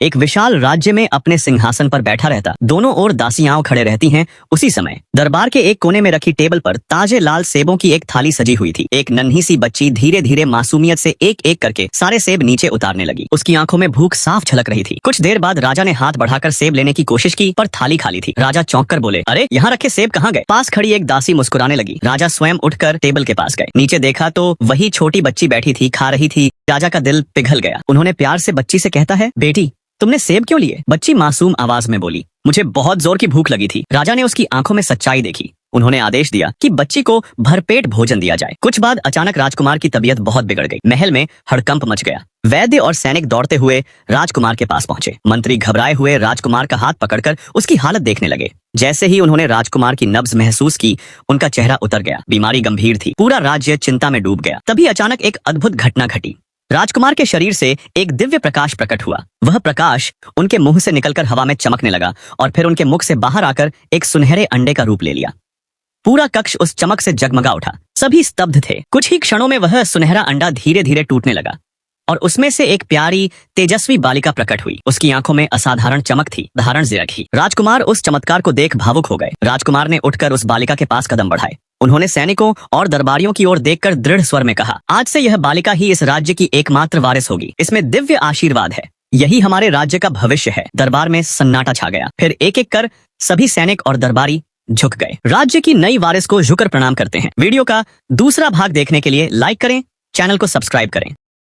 एक विशाल राज्य में अपने सिंहासन पर बैठा रहता, दोनों ओर दासियां खड़े रहती हैं। उसी समय दरबार के एक कोने में रखी टेबल पर ताजे लाल सेबों की एक थाली सजी हुई थी। एक नन्ही सी बच्ची धीरे धीरे मासूमियत से एक एक करके सारे सेब नीचे उतारने लगी। उसकी आंखों में भूख साफ झलक रही थी। कुछ देर बाद राजा ने हाथ बढ़ाकर सेब लेने की कोशिश की, पर थाली खाली थी। राजा चौंक कर बोले, अरे यहाँ रखे सेब कहाँ गए? पास खड़ी एक दासी मुस्कुराने लगी। राजा स्वयं उठकर टेबल के पास गए। नीचे देखा तो वही छोटी बच्ची बैठी थी, खा रही थी। राजा का दिल पिघल गया। उन्होंने प्यार से बच्ची से कहता है, बेटी तुमने सेब क्यों लिए? बच्ची मासूम आवाज में बोली, मुझे बहुत जोर की भूख लगी थी। राजा ने उसकी आंखों में सच्चाई देखी। उन्होंने आदेश दिया कि बच्ची को भरपेट भोजन दिया जाए। कुछ बाद अचानक राजकुमार की तबीयत बहुत बिगड़ गई। महल में हड़कंप मच गया। वैद्य और सैनिक दौड़ते हुए राजकुमार के पास पहुंचे। मंत्री घबराए हुए राजकुमार का हाथ पकड़कर उसकी हालत देखने लगे। जैसे ही उन्होंने राजकुमार की नब्ज महसूस की, उनका चेहरा उतर गया। बीमारी गंभीर थी। पूरा राज्य चिंता में डूब गया। तभी अचानक एक अद्भुत घटना घटी। राजकुमार के शरीर से एक दिव्य प्रकाश प्रकट हुआ। वह प्रकाश उनके मुंह से निकलकर हवा में चमकने लगा और फिर उनके मुख से बाहर आकर एक सुनहरे अंडे का रूप ले लिया। पूरा कक्ष उस चमक से जगमगा उठा। सभी स्तब्ध थे। कुछ ही क्षणों में वह सुनहरा अंडा धीरे धीरे टूटने लगा और उसमें से एक प्यारी तेजस्वी बालिका प्रकट हुई। उसकी आंखों में असाधारण चमक थी, धारण रखी। राजकुमार उस चमत्कार को देख भावुक हो गए। राजकुमार ने उठकर उस बालिका के पास कदम बढ़ाए। उन्होंने सैनिकों और दरबारियों की ओर देखकर दृढ़ स्वर में कहा, आज से यह बालिका ही इस राज्य की एकमात्र वारिस होगी। इसमें दिव्य आशीर्वाद है। यही हमारे राज्य का भविष्य है। दरबार में सन्नाटा छा गया। फिर एक एक कर सभी सैनिक और दरबारी झुक गए। राज्य की नई वारिस को झुककर प्रणाम करते हैं। वीडियो का दूसरा भाग देखने के लिए लाइक करें, चैनल को सब्सक्राइब करें।